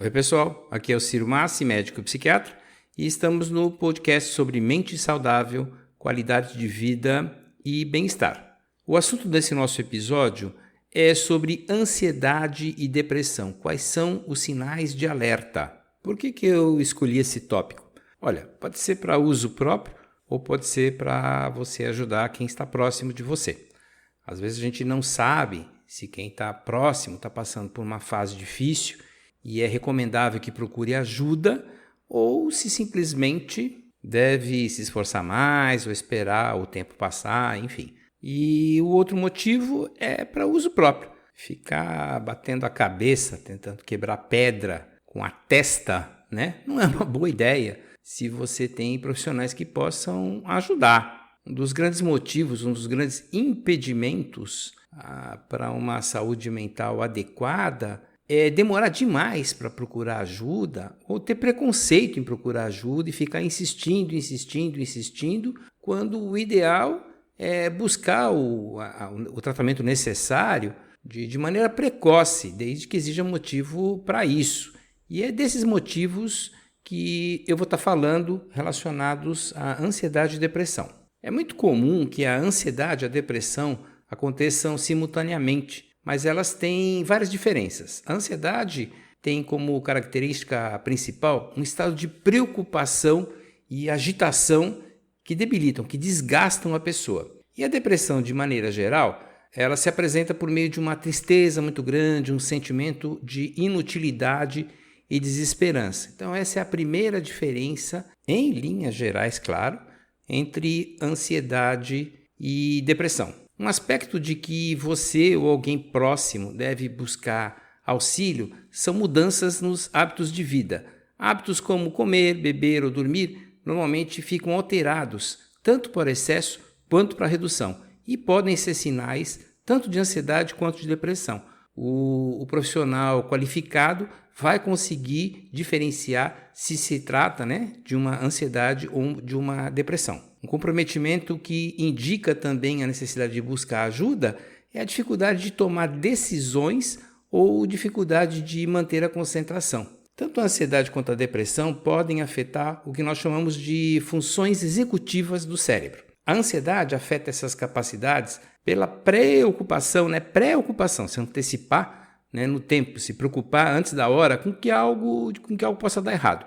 Oi pessoal, aqui é o Ciro Massi, médico e psiquiatra, e estamos no podcast sobre mente saudável, qualidade de vida e bem-estar. O assunto desse nosso episódio é sobre ansiedade e depressão. Quais são os sinais de alerta? Por que eu escolhi esse tópico? Olha, pode ser para uso próprio ou pode ser para você ajudar quem está próximo de você. Às vezes a gente não sabe se quem está próximo está passando por uma fase difícil e é recomendável que procure ajuda ou se simplesmente deve se esforçar mais ou esperar o tempo passar, enfim. E o outro motivo é para uso próprio. Ficar batendo a cabeça, tentando quebrar pedra com a testa, né? Não é uma boa ideia se você tem profissionais que possam ajudar. Um dos grandes motivos, um dos grandes impedimentos para uma saúde mental adequada é demorar demais para procurar ajuda ou ter preconceito em procurar ajuda e ficar insistindo, quando o ideal é buscar o tratamento necessário de maneira precoce, desde que exija motivo para isso. E é desses motivos que eu vou estar falando relacionados à ansiedade e depressão. É muito comum que a ansiedade e a depressão aconteçam simultaneamente, mas elas têm várias diferenças. A ansiedade tem como característica principal um estado de preocupação e agitação que debilitam, que desgastam a pessoa. E a depressão, de maneira geral, ela se apresenta por meio de uma tristeza muito grande, um sentimento de inutilidade e desesperança. Então essa é a primeira diferença, em linhas gerais, claro, entre ansiedade e depressão. Um aspecto de que você ou alguém próximo deve buscar auxílio são mudanças nos hábitos de vida. Hábitos como comer, beber ou dormir normalmente ficam alterados, tanto por excesso quanto para redução, e podem ser sinais tanto de ansiedade quanto de depressão. O profissional qualificado vai conseguir diferenciar se se trata, de uma ansiedade ou de uma depressão. Um comprometimento que indica também a necessidade de buscar ajuda é a dificuldade de tomar decisões ou dificuldade de manter a concentração. Tanto a ansiedade quanto a depressão podem afetar o que nós chamamos de funções executivas do cérebro. A ansiedade afeta essas capacidades pela preocupação, se antecipar no tempo, se preocupar antes da hora com que algo possa dar errado.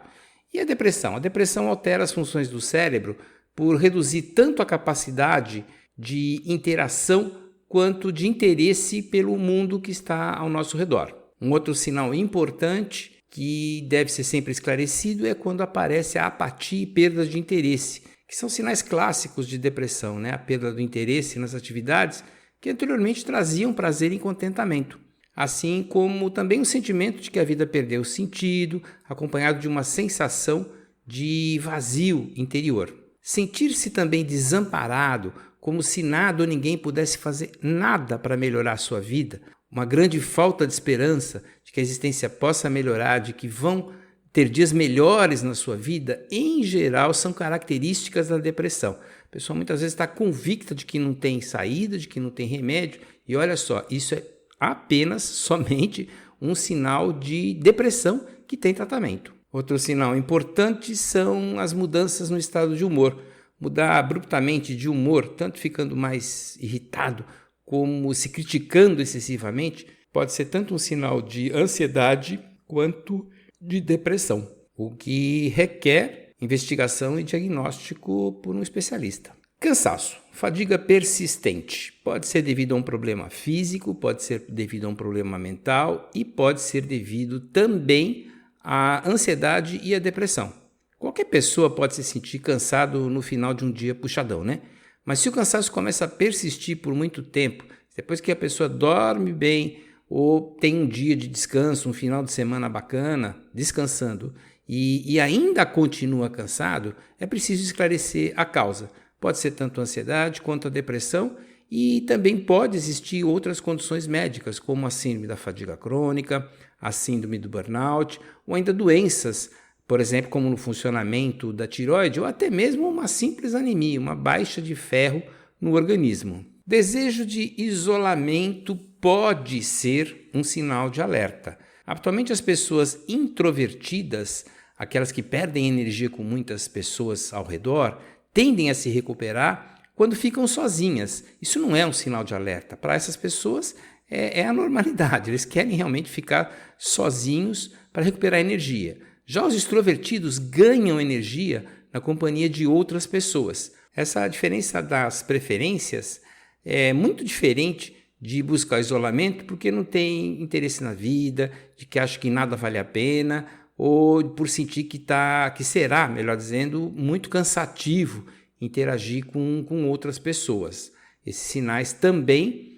E a depressão? A depressão altera as funções do cérebro por reduzir tanto a capacidade de interação quanto de interesse pelo mundo que está ao nosso redor. Um outro sinal importante que deve ser sempre esclarecido é quando aparece a apatia e perda de interesse, que são sinais clássicos de depressão, a perda do interesse nas atividades que anteriormente traziam prazer e contentamento, assim como também o sentimento de que a vida perdeu sentido, acompanhado de uma sensação de vazio interior. Sentir-se também desamparado, como se nada ou ninguém pudesse fazer nada para melhorar a sua vida, uma grande falta de esperança de que a existência possa melhorar, de que vão ter dias melhores na sua vida, em geral, são características da depressão. A pessoa muitas vezes está convicta de que não tem saída, de que não tem remédio, e olha só, isso é apenas, somente, um sinal de depressão que tem tratamento. Outro sinal importante são as mudanças no estado de humor. Mudar abruptamente de humor, tanto ficando mais irritado, como se criticando excessivamente, pode ser tanto um sinal de ansiedade quanto de depressão, o que requer investigação e diagnóstico por um especialista. Cansaço, fadiga persistente, pode ser devido a um problema físico, pode ser devido a um problema mental e pode ser devido também à ansiedade e à depressão. Qualquer pessoa pode se sentir cansado no final de um dia puxadão, Mas se o cansaço começa a persistir por muito tempo, depois que a pessoa dorme bem ou tem um dia de descanso, um final de semana bacana, descansando, e ainda continua cansado, é preciso esclarecer a causa. Pode ser tanto a ansiedade quanto a depressão e também pode existir outras condições médicas, como a síndrome da fadiga crônica, a síndrome do burnout, ou ainda doenças, por exemplo, como no funcionamento da tireoide, ou até mesmo uma simples anemia, uma baixa de ferro no organismo. Desejo de isolamento pode ser um sinal de alerta. Atualmente as pessoas introvertidas, aquelas que perdem energia com muitas pessoas ao redor, tendem a se recuperar quando ficam sozinhas. Isso não é um sinal de alerta. Para essas pessoas é a normalidade, eles querem realmente ficar sozinhos para recuperar energia. Já os extrovertidos ganham energia na companhia de outras pessoas. Essa diferença das preferências é muito diferente de buscar isolamento porque não tem interesse na vida, de que acha que nada vale a pena, ou por sentir que será, melhor dizendo, muito cansativo interagir com outras pessoas. Esses sinais também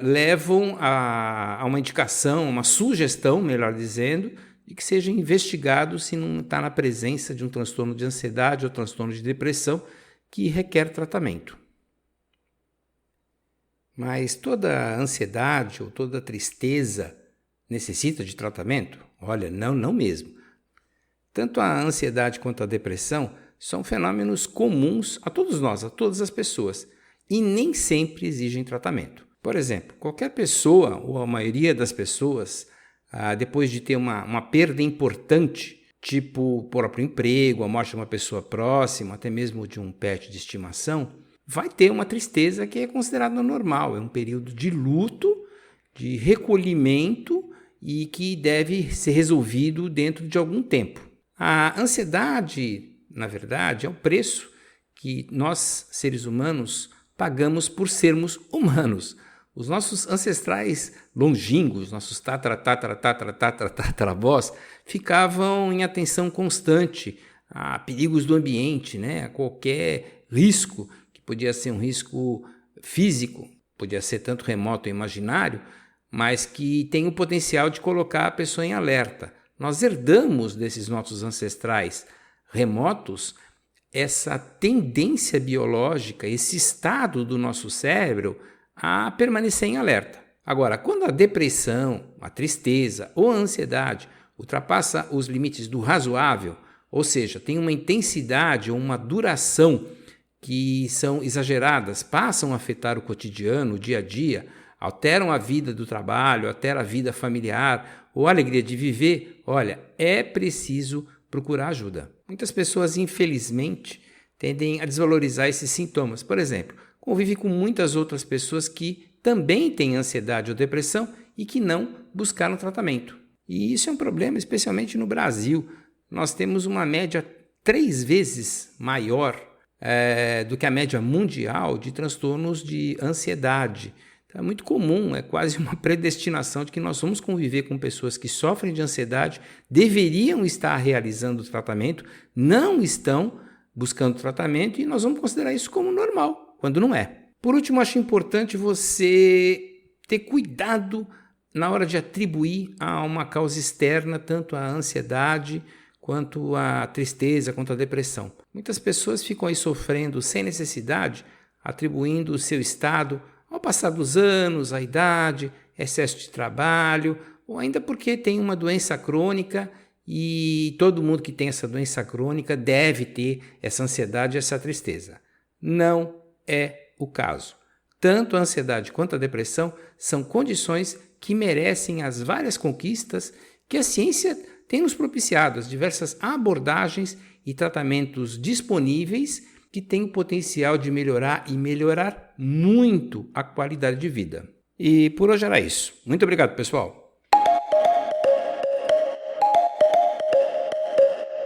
levam a uma indicação, uma sugestão, melhor dizendo, de que seja investigado se não está na presença de um transtorno de ansiedade ou transtorno de depressão que requer tratamento. Mas toda ansiedade ou toda tristeza necessita de tratamento? Olha, não mesmo. Tanto a ansiedade quanto a depressão são fenômenos comuns a todos nós, a todas as pessoas, e nem sempre exigem tratamento. Por exemplo, qualquer pessoa, ou a maioria das pessoas, depois de ter uma perda importante, tipo o próprio emprego, a morte de uma pessoa próxima, até mesmo de um pet de estimação, vai ter uma tristeza que é considerada normal. É um período de luto, de recolhimento e que deve ser resolvido dentro de algum tempo. A ansiedade, na verdade, é o preço que nós, seres humanos, pagamos por sermos humanos. Os nossos ancestrais longínquos, nossos tataravós, ficavam em atenção constante a perigos do ambiente, a qualquer risco, que podia ser um risco físico, podia ser tanto remoto ou imaginário, mas que tem o potencial de colocar a pessoa em alerta. Nós herdamos desses nossos ancestrais remotos essa tendência biológica, esse estado do nosso cérebro a permanecer em alerta. Agora, quando a depressão, a tristeza ou a ansiedade ultrapassa os limites do razoável, ou seja, tem uma intensidade ou uma duração que são exageradas, passam a afetar o cotidiano, o dia a dia, alteram a vida do trabalho, alteram a vida familiar ou a alegria de viver, olha, é preciso procurar ajuda. Muitas pessoas, infelizmente, tendem a desvalorizar esses sintomas. Por exemplo, convive com muitas outras pessoas que também têm ansiedade ou depressão e que não buscaram tratamento. E isso é um problema, especialmente no Brasil. Nós temos uma média 3 vezes maior do que a média mundial de transtornos de ansiedade. Então, é muito comum, é quase uma predestinação de que nós vamos conviver com pessoas que sofrem de ansiedade, deveriam estar realizando o tratamento, não estão buscando tratamento e nós vamos considerar isso como normal, quando não é. Por último, acho importante você ter cuidado na hora de atribuir a uma causa externa tanto a ansiedade quanto a tristeza, quanto a depressão. Muitas pessoas ficam aí sofrendo sem necessidade, atribuindo o seu estado ao passar dos anos, à idade, excesso de trabalho, ou ainda porque tem uma doença crônica e todo mundo que tem essa doença crônica deve ter essa ansiedade e essa tristeza. Não é o caso. Tanto a ansiedade quanto a depressão são condições que merecem as várias conquistas que a ciência tem nos propiciado, as diversas abordagens e tratamentos disponíveis que têm o potencial de melhorar e melhorar muito a qualidade de vida. E por hoje era isso. Muito obrigado, pessoal.